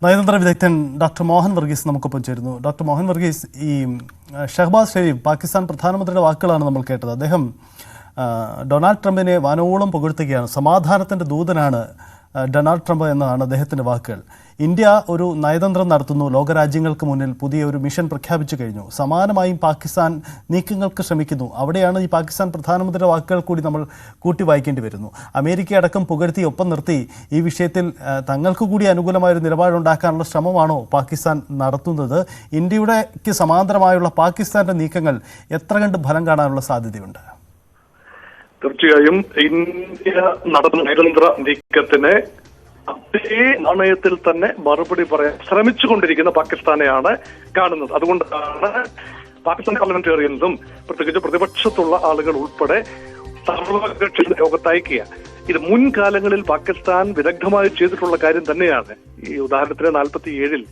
നയതന്ത്ര വിദഗ്ധൻ ഡോക്ടർ മോഹൻ വർഗീസ് നമുക്കൊപ്പം ചേരുന്നു. ഡോക്ടർ മോഹൻ വർഗീസ്, ഈ ഷഹബാസ് ഷെരീഫ് പാകിസ്ഥാൻ പ്രധാനമന്ത്രിയുടെ വാക്കുകളാണ് നമ്മൾ കേട്ടത്. അദ്ദേഹം ഡൊണാൾഡ് ട്രംപിനെ വാനോളം പുകഴ്ത്തുകയാണ്. സമാധാനത്തിൻ്റെ ദൂതനാണ് ഡൊണാൾഡ് ട്രംപ് എന്നതാണ് അദ്ദേഹത്തിൻ്റെ വാക്കുകൾ. ഇന്ത്യ ഒരു നയതന്ത്രം നടത്തുന്നു, ലോകരാജ്യങ്ങൾക്ക് മുന്നിൽ പുതിയ ഒരു മിഷൻ പ്രഖ്യാപിച്ചു കഴിഞ്ഞു. സമാനമായും പാകിസ്ഥാൻ നീക്കങ്ങൾക്ക് ശ്രമിക്കുന്നു. അവിടെയാണ് ഈ പാകിസ്ഥാൻ പ്രധാനമന്ത്രിയുടെ വാക്കുകൾ കൂടി നമ്മൾ കൂട്ടി വായിക്കേണ്ടി വരുന്നു. അമേരിക്ക അടക്കം പുകഴ്ത്തി ഒപ്പം നിർത്തി ഈ വിഷയത്തിൽ തങ്ങൾക്ക് കൂടി അനുകൂലമായൊരു നിലപാടുണ്ടാക്കാനുള്ള ശ്രമമാണോ പാകിസ്ഥാൻ നടത്തുന്നത്? ഇന്ത്യയുടെക്ക് സമാന്തരമായുള്ള പാകിസ്ഥാന്റെ നീക്കങ്ങൾ എത്ര കണ്ട് ഫലം കാണാനുള്ള സാധ്യതയുണ്ട്? തീർച്ചയായും ഇന്ത്യ നടന്ന നയതന്ത്ര നീക്കത്തിന് അതേ നാണയത്തിൽ തന്നെ മറുപടി പറയാൻ ശ്രമിച്ചുകൊണ്ടിരിക്കുന്ന പാകിസ്ഥാനെയാണ് കാണുന്നത്. അതുകൊണ്ടാണ് പാകിസ്ഥാൻ പാർലമെന്റേറിയൻസും പ്രത്യേകിച്ച് പ്രതിപക്ഷത്തുള്ള ആളുകൾ ഉൾപ്പെടെ സർവകക്ഷി യോഗത്തയക്കുക. ഇത് മുൻകാലങ്ങളിൽ പാകിസ്ഥാൻ വിദഗ്ധമായി ചെയ്തിട്ടുള്ള കാര്യം തന്നെയാണ്. ഈ ഉദാഹരണത്തിന് 47-ൽ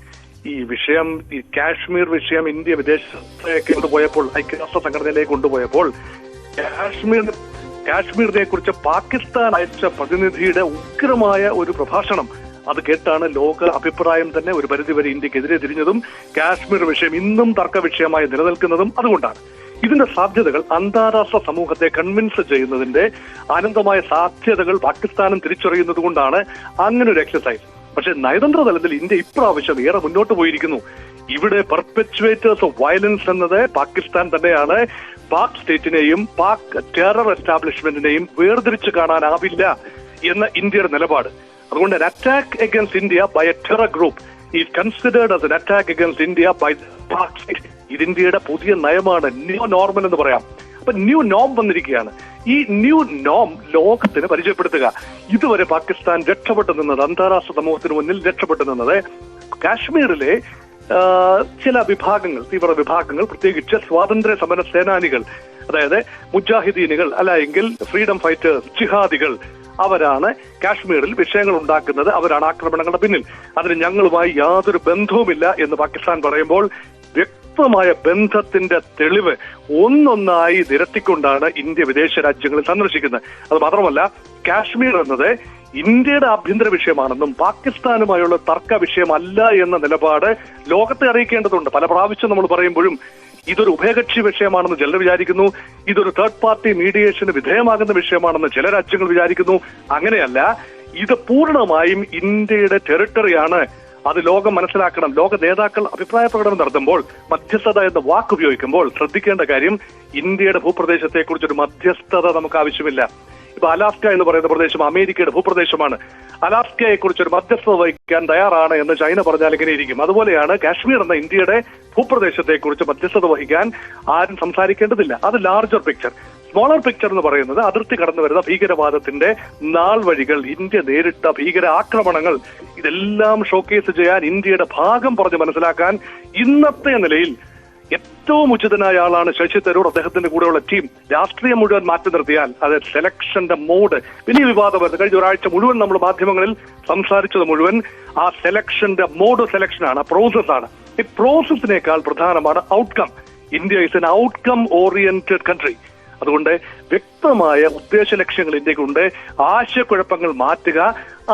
ഈ വിഷയം, ഈ കാശ്മീർ വിഷയം ഇന്ത്യ വിദേശത്തേക്ക് കൊണ്ടുപോയപ്പോൾ, ഐക്യരാഷ്ട്ര സംഘടനയിലേക്ക് കൊണ്ടുപോയപ്പോൾ കാശ്മീരിനെ കുറിച്ച് പാകിസ്ഥാൻ അയച്ച പ്രതിനിധിയുടെ ഉഗ്രമായ ഒരു പ്രഭാഷണം അത് കേട്ടാണ് ലോക അഭിപ്രായം തന്നെ ഒരു പരിധിവരെ ഇന്ത്യക്കെതിരെ തിരിഞ്ഞതും കാശ്മീർ വിഷയം ഇന്നും തർക്ക വിഷയമായി നിലനിൽക്കുന്നതും അതുകൊണ്ടാണ്. ഇതിന്റെ സാധ്യതകൾ അന്താരാഷ്ട്ര സമൂഹത്തെ കൺവിൻസ് ചെയ്യുന്നതിന്റെ അനന്തമായ സാധ്യതകൾ പാകിസ്ഥാനും തിരിച്ചറിയുന്നത് കൊണ്ടാണ് അങ്ങനെ ഒരു എക്സസൈസ്. പക്ഷെ നയതന്ത്ര തലത്തിൽ ഇന്ത്യ ഇപ്രാവശ്യം ഏറെ മുന്നോട്ട് പോയിരിക്കുന്നു. ഇവിടെ പെർപെച്വേറ്റേഴ്സ് ഓഫ് വയലൻസ് എന്നത് പാകിസ്ഥാൻ തന്നെയാണ്. പാക് സ്റ്റേറ്റിനെയും പാക് ടെറർ എസ്റ്റാബ്ലിഷ്മെന്റിനെയും വേർതിരിച്ച് കാണാനാവില്ല എന്ന ഇന്ത്യയുടെ നിലപാട്. അതുകൊണ്ട് an attack against India by a terror group is considered as an attack against India by the Pak state. ഇത് ഇന്ത്യയുടെ പുതിയ നയമാണ്, ന്യൂ നോർമൽ എന്ന് പറയാം. അപ്പൊ ന്യൂ നോം വന്നിരിക്കുകയാണ്. ഈ ന്യൂ നോം ലോകത്തിന് പരിചയപ്പെടുത്തുക. ഇതുവരെ പാകിസ്ഥാൻ രക്ഷപ്പെട്ടു നിന്നത്, അന്താരാഷ്ട്ര സമൂഹത്തിന് മുന്നിൽ രക്ഷപ്പെട്ടു നിന്നത് കാശ്മീരിലെ ചില വിഭാഗങ്ങൾ, തീവ്ര വിഭാഗങ്ങൾ, പ്രത്യേകിച്ച് സ്വാതന്ത്ര്യ സമര സേനാനികൾ, അതായത് മുജാഹിദീനുകൾ അല്ലെങ്കിൽ ഫ്രീഡം ഫൈറ്റേഴ്സ്, ജിഹാദികൾ, അവരാണ് കാശ്മീരിൽ വിഷയങ്ങൾ ഉണ്ടാക്കുന്നത്, അവരാണ് ആക്രമണങ്ങളുടെ പിന്നിൽ. അതിന് ഞങ്ങളുമായി യാതൊരു ബന്ധവുമില്ല എന്ന് പാകിസ്ഥാൻ പറയുമ്പോൾ വ്യക്തമായ ബന്ധത്തിന്റെ തെളിവ് ഒന്നൊന്നായി നിരത്തിക്കൊണ്ടാണ് ഇന്ത്യ വിദേശ രാജ്യങ്ങളിൽ സന്ദർശിക്കുന്നത്. അത് മാത്രമല്ല, കാശ്മീർ എന്നത് ഇന്ത്യയുടെ ആഭ്യന്തര വിഷയമാണെന്നും പാകിസ്ഥാനുമായുള്ള തർക്ക വിഷയമല്ല എന്ന നിലപാട് ലോകത്തെ അറിയിക്കേണ്ടതുണ്ട്. പല പ്രാവശ്യം നമ്മൾ പറയുമ്പോഴും ഇതൊരു ഉഭയകക്ഷി വിഷയമാണെന്ന് ചിലർ വിചാരിക്കുന്നു, ഇതൊരു തേർഡ് പാർട്ടി മീഡിയേഷന് വിധേയമാകുന്ന വിഷയമാണെന്ന് ചില രാജ്യങ്ങൾ വിചാരിക്കുന്നു. അങ്ങനെയല്ല, ഇത് പൂർണ്ണമായും ഇന്ത്യയുടെ ടെറിട്ടറിയാണ്. അത് ലോകം മനസ്സിലാക്കണം. ലോക നേതാക്കൾ അഭിപ്രായ പ്രകടനം നടത്തുമ്പോൾ മധ്യസ്ഥത എന്ന വാക്ക് ഉപയോഗിക്കുമ്പോൾ ശ്രദ്ധിക്കേണ്ട കാര്യം, ഇന്ത്യയുടെ ഭൂപ്രദേശത്തെക്കുറിച്ചൊരു മധ്യസ്ഥത നമുക്ക് ആവശ്യമില്ല. ഇപ്പൊ അലാസ്ക എന്ന് പറയുന്ന പ്രദേശം അമേരിക്കയുടെ ഭൂപ്രദേശമാണ്. അലാസ്കയെ കുറിച്ച് ഒരു മധ്യസ്ഥത വഹിക്കാൻ തയ്യാറാണ് എന്ന് ചൈന പറഞ്ഞാൽ എങ്ങനെ ഇരിക്കും? അതുപോലെയാണ് കാശ്മീർ എന്ന ഇന്ത്യയുടെ ഭൂപ്രദേശത്തെ കുറിച്ച് മധ്യസ്ഥത വഹിക്കാൻ ആരും സംസാരിക്കേണ്ടതില്ല. അത് ലാർജർ പിക്ചർ. സ്മോളർ പിക്ചർ എന്ന് പറയുന്നത് അതിർത്തി കടന്നു വരുന്ന ഭീകരവാദത്തിന്റെ നാൾ വഴികൾ, ഇന്ത്യ നേരിട്ട ഭീകര ആക്രമണങ്ങൾ, ഇതെല്ലാം ഷോക്കേസ് ചെയ്യാൻ, ഇന്ത്യയുടെ ഭാഗം പറഞ്ഞ് മനസ്സിലാക്കാൻ ഇന്നത്തെ നിലയിൽ ഏറ്റവും ഉചിതനായ ആളാണ് ശശി തരൂർ, അദ്ദേഹത്തിന്റെ കൂടെയുള്ള ടീം. രാഷ്ട്രീയം മുഴുവൻ മാറ്റി നിർത്തിയാൽ അത് സെലക്ഷന്റെ മോഡ് വലിയ വിവാദമായിരുന്നു. കഴിഞ്ഞ ഒരാഴ്ച മുഴുവൻ നമ്മൾ മാധ്യമങ്ങളിൽ സംസാരിച്ചത് മുഴുവൻ ആ സെലക്ഷന്റെ മോഡ് സെലക്ഷനാണ്, ആ പ്രോസസ്സാണ്. ഈ പ്രോസസ്സിനേക്കാൾ പ്രധാനമാണ് outcome. India is an outcome oriented country. അതുകൊണ്ട് വ്യക്തമായ ഉദ്ദേശ ലക്ഷ്യങ്ങൾ ഇന്ത്യക്കുണ്ട്. ആശയക്കുഴപ്പങ്ങൾ മാറ്റുക,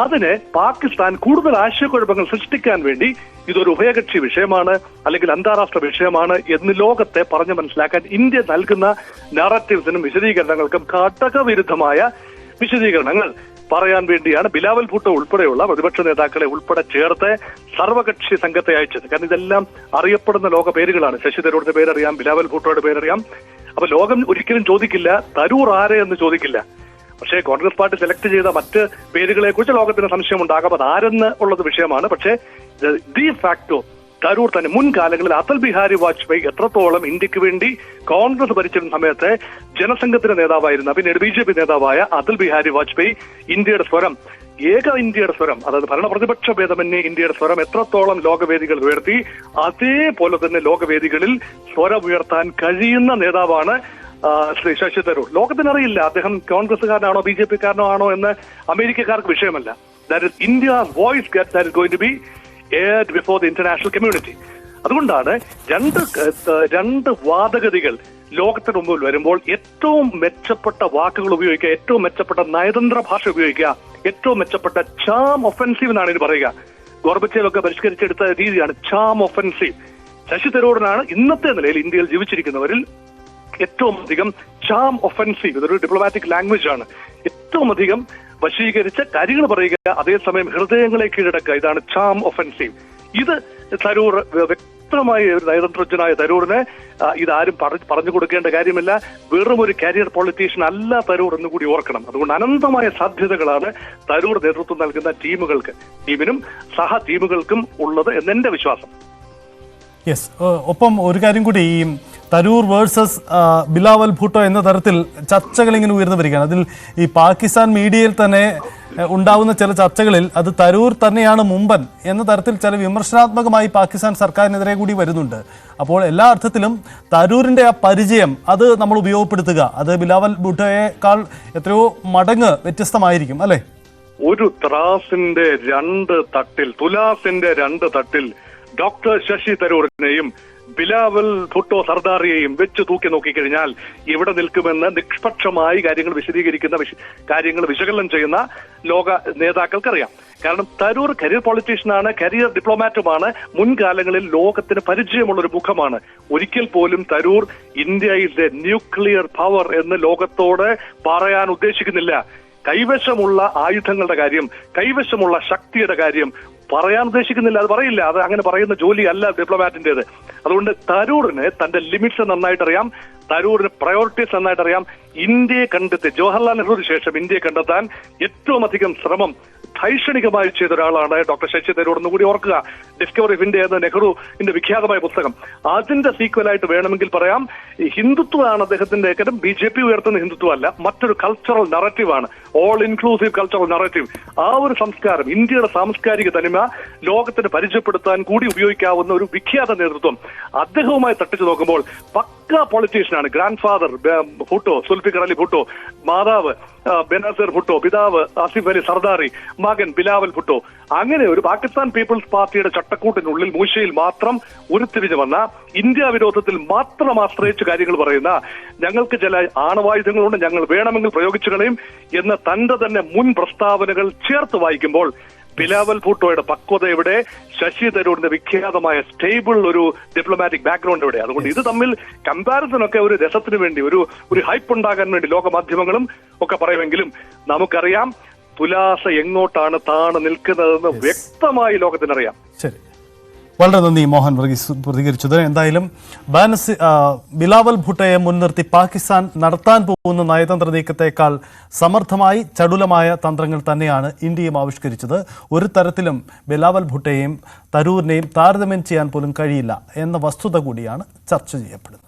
അതിന് പാകിസ്ഥാൻ കൂടുതൽ ആശയക്കുഴപ്പങ്ങൾ സൃഷ്ടിക്കാൻ വേണ്ടി ഇതൊരു ഉഭയകക്ഷി വിഷയമാണ് അല്ലെങ്കിൽ അന്താരാഷ്ട്ര വിഷയമാണ് എന്ന് ലോകത്തെ പറഞ്ഞു മനസ്സിലാക്കാൻ ഇന്ത്യ നൽകുന്ന നാററ്റീവ്സിനും വിശദീകരണങ്ങൾക്കും ഘടകവിരുദ്ധമായ വിശദീകരണങ്ങൾ പറയാൻ വേണ്ടിയാണ് ബിലാവൽ ഭൂട്ടോ ഉൾപ്പെടെയുള്ള പ്രതിപക്ഷ നേതാക്കളെ ഉൾപ്പെടെ ചേർത്ത് സർവകക്ഷി സംഘത്തെ അയച്ചത്. കാരണം ഇതെല്ലാം അറിയപ്പെടുന്ന ലോക പേരുകളാണ്. ശശി തരൂരിന്റെ പേരറിയാം, ബിലാവൽ ഭൂട്ടോയുടെ പേരറിയാം. അപ്പൊ ലോകം ഒരിക്കലും ചോദിക്കില്ല തരൂർ ആരെ എന്ന് ചോദിക്കില്ല. പക്ഷേ കോൺഗ്രസ് പാർട്ടി സെലക്ട് ചെയ്ത മറ്റ് പേരുകളെ കുറിച്ച് ലോകത്തിന് സംശയമുണ്ടാകാം, അത് ആരെന്ന് ഉള്ളത് വിഷയമാണ്. പക്ഷേ ഡി ഫാക്ടോ തരൂർ തന്നെ. മുൻകാലങ്ങളിൽ അടൽ ബിഹാരി വാജ്പേയി എത്രത്തോളം ഇന്ത്യക്ക് വേണ്ടി കോൺഗ്രസ് ഭരിച്ചിരുന്ന സമയത്ത് ജനസംഘത്തിന്റെ നേതാവായിരുന്ന, പിന്നീട് BJP നേതാവായ അടൽ ബിഹാരി വാജ്പേയി ഇന്ത്യയുടെ സ്വരം, ഏക ഇന്ത്യയുടെ സ്വരം, അതായത് ഭരണപ്രതിപക്ഷ ഭേദമന്യേ ഇന്ത്യയുടെ സ്വരം എത്രത്തോളം ലോകവേദികൾ ഉയർത്തി, അതേപോലെ തന്നെ ലോകവേദികളിൽ സ്വരം ഉയർത്താൻ കഴിയുന്ന നേതാവാണ് ശ്രീ ശശി തരൂർ. ലോകത്തിനറിയില്ല അദ്ദേഹം കോൺഗ്രസ്സുകാരനാണോ BJP-കാരനോ ആണോ എന്ന് അമേരിക്കക്കാർക്ക് വിഷയമല്ല. That is India's voice that is going to be aired before the international community. അതുകൊണ്ടാണ് രണ്ട് വാദഗതികൾ ലോകത്തിന് മുമ്പിൽ വരുമ്പോൾ ഏറ്റവും മെച്ചപ്പെട്ട വാക്കുകൾ ഉപയോഗിക്കുക, ഏറ്റവും മെച്ചപ്പെട്ട നയതന്ത്ര ഭാഷ ഉപയോഗിക്കുക, ഏറ്റവും മെച്ചപ്പെട്ട ചാം ഒഫൻസീവ് എന്നാണ് ഇത് പറയുക. ഗോർബച്ചേവ് ഒക്കെ പരിഷ്കരിച്ചെടുത്ത രീതിയാണ് ചാം ഒഫൻസീവ്. ശശി തരൂരിനാണ് ഇന്നത്തെ നിലയിൽ ഇന്ത്യയിൽ ജീവിച്ചിരിക്കുന്നവരിൽ ഏറ്റവും അധികം ചാം ഒഫൻസീവ്, ഇതൊരു ഡിപ്ലോമാറ്റിക് ലാംഗ്വേജ് ആണ്, ഏറ്റവും അധികം വശീകരിച്ച കാര്യങ്ങൾ പറയുക, അതേസമയം ഹൃദയങ്ങളെ കീഴടക്കുക, ഇതാണ് ചാം ഒഫൻസീവ്. ഇത് തരൂർ വ്യക്തമായി ഒരു നയതന്ത്രജ്ഞനായ തരൂറിന് ഇതാരും പറഞ്ഞു കൊടുക്കേണ്ട കാര്യമില്ല. വെറും ഒരു കരിയർ പൊളിറ്റീഷ്യൻ അല്ല തരൂർ എന്ന് കൂടി ഓർക്കണം. അതുകൊണ്ട് അനന്തമായ സാധ്യതകളാണ് തരൂർ നേതൃത്വം നൽകുന്ന ടീമിനും സഹ ടീമുകൾക്കും ഉള്ളത് എന്നെന്റെ വിശ്വാസം. യെസ്, ഒപ്പം ഒരു കാര്യം കൂടി, ഈ തരൂർ വേഴ്സസ് ബിലാവൽ ഭൂട്ടോ എന്ന തരത്തിൽ ചർച്ചകൾ ഇങ്ങനെ ഉയർന്നു വരികയാണ്. അതിൽ ഈ പാകിസ്ഥാൻ മീഡിയയിൽ തന്നെ ഉണ്ടാവുന്ന ചില ചർച്ചകളിൽ അത് തരൂർ തന്നെയാണ് മുമ്പൻ എന്ന തരത്തിൽ ചില വിമർശനാത്മകമായി പാകിസ്ഥാൻ സർക്കാരിനെതിരെ കൂടി വരുന്നുണ്ട്. അപ്പോൾ എല്ലാ അർത്ഥത്തിലും തരൂരിന്റെ ആ പരിചയം അത് നമ്മൾ ഉപയോഗപ്പെടുത്തുക, അത് ബിലാവൽ ഭൂട്ടോയേക്കാൾ എത്രയോ മടങ്ങ് വ്യത്യസ്തമായിരിക്കും അല്ലെ? ഒരു ത്രാസിന്റെ തുലാസിന്റെ രണ്ട് തട്ടിൽ ഡോക്ടർ ശശി തരൂരിനെയും ബിലാവൽ ഭുട്ടോ സർദാറിയെയും വെച്ച് തൂക്കി നോക്കിക്കഴിഞ്ഞാൽ ഇവിടെ നിൽക്കുമെന്ന് നിഷ്പക്ഷമായി കാര്യങ്ങൾ വിശദീകരിക്കുന്ന കാര്യങ്ങൾ വിശകലനം ചെയ്യുന്ന ലോക നേതാക്കൾക്കറിയാം. കാരണം തരൂർ കരിയർ പൊളിറ്റീഷ്യനാണ്, കരിയർ ഡിപ്ലോമാറ്റുമാണ്, മുൻകാലങ്ങളിൽ ലോകത്തിന് പരിചയമുള്ള ഒരു മുഖമാണ്. ഒരിക്കൽ പോലും Tharoor India is A nuclear power എന്ന് ലോകത്തോട് പറയാൻ ഉദ്ദേശിക്കുന്നില്ല. കൈവശമുള്ള ആയുധങ്ങളുടെ കാര്യം, കൈവശമുള്ള ശക്തിയുടെ കാര്യം പറയാൻ ഉദ്ദേശിക്കുന്നില്ല. അത് പറയില്ല. അത് അങ്ങനെ പറയുന്ന ജോലിയല്ല ഡിപ്ലോമാറ്റിന്റേത്. അതുകൊണ്ട് തരൂറിന് തന്റെ ലിമിറ്റ്സ് നന്നായിട്ട് അറിയാം, തരൂരിന് പ്രയോറിറ്റീസ് നന്നായിട്ട് അറിയാം. ഇന്ത്യയെ കണ്ടെത്തി ജവഹർലാൽ നെഹ്റുവിന് ശേഷം ഇന്ത്യയെ കണ്ടെത്താൻ ഏറ്റവും അധികം ശ്രമം ധൈഷണികമായി ചെയ്ത ഒരാളാണ് ഡോക്ടർ ശശി തരൂർ എന്ന് കൂടി ഓർക്കുക. ഡിസ്കവറി ഓഫ് ഇന്ത്യ എന്ന നെഹ്റുവിന്റെ വിഖ്യാതമായ പുസ്തകം, അതിന്റെ സീക്വലായിട്ട് വേണമെങ്കിൽ പറയാം ഹിന്ദുത്വമാണ് അദ്ദേഹത്തിന്റെ. കാരണം BJP ഉയർത്തുന്ന ഹിന്ദുത്വമല്ല, മറ്റൊരു കൾച്ചറൽ നറേറ്റീവാണ്, ഓൾ ഇൻക്ലൂസീവ് കൾച്ചറൽ നറേറ്റീവ്. ആ ഒരു സംസ്കാരം, ഇന്ത്യയുടെ സാംസ്കാരിക തനിമ ലോകത്തിന് പരിചയപ്പെടുത്താൻ കൂടി ഉപയോഗിക്കാവുന്ന ഒരു വിഖ്യാത നേതൃത്വം. അദ്ദേഹവുമായി തട്ടിച്ചു നോക്കുമ്പോൾ പക്ക പൊളിറ്റീഷ്യനാണ്. ഗ്രാൻഡ് ഫാദർ ഭുട്ടോ, സുൽഫിക്കർ അലി ഭുട്ടോ, മാതാവ് ബെനസീർ ഭുട്ടോ, പിതാവ് ആസിഫ് അലി സർദാറി, മകൻ ബിലാവൽ ഭുട്ടോ. അങ്ങനെ ഒരു പാകിസ്ഥാൻ പീപ്പിൾസ് പാർട്ടിയുടെ ചട്ടക്കൂട്ടിനുള്ളിൽ മൂശയിൽ മാത്രം ഉരുത്തിരിഞ്ഞു വന്ന, ഇന്ത്യ വിരോധത്തിൽ മാത്രം ആശ്രയിച്ച് കാര്യങ്ങൾ പറയുന്ന, ഞങ്ങൾക്ക് ചില ആണവായുധങ്ങളുണ്ട്, ഞങ്ങൾ വേണമെങ്കിൽ പ്രയോഗിച്ചു കളയും എന്ന തന്റെ തന്നെ മുൻ പ്രസ്താവനകൾ ചേർത്ത് വായിക്കുമ്പോൾ ബിലാവൽ ഭൂട്ടോയുടെ പക്വത എവിടെ, ശശി തരൂരിന്റെ വിഖ്യാതമായ സ്റ്റേബിൾ ഒരു ഡിപ്ലോമാറ്റിക് ബാക്ക്ഗ്രൗണ്ട് എവിടെ? അതുകൊണ്ട് ഇത് തമ്മിൽ കമ്പാരിസൺ ഒക്കെ ഒരു രസത്തിന് വേണ്ടി, ഒരു ഹൈപ്പ് ഉണ്ടാകാൻ വേണ്ടി ലോക മാധ്യമങ്ങളും ഒക്കെ പറയുമെങ്കിലും നമുക്കറിയാം തുലാസ എങ്ങോട്ടാണ് താണ് നിൽക്കുന്നതെന്ന് വ്യക്തമായി ലോകത്തിനറിയാം. ശരി, വളരെ നന്ദി മോഹൻ വർഗീസ് പ്രതികരിച്ചത്. എന്തായാലും ബിലാവൽ ഭുട്ടോയെ മുൻനിർത്തി പാകിസ്ഥാൻ നടത്താൻ പോകുന്ന നയതന്ത്ര നീക്കത്തെക്കാൾ സമർത്ഥമായി ചടുലമായ തന്ത്രങ്ങൾ തന്നെയാണ് ഇന്ത്യയും ആവിഷ്കരിച്ചത്. ഒരു തരത്തിലും ബിലാവൽ ഭുട്ടോയെയും തരൂരിനെയും താരതമ്യം ചെയ്യാൻ പോലും കഴിയില്ല എന്ന വസ്തുത കൂടിയാണ് ചർച്ച ചെയ്യപ്പെടുന്നത്.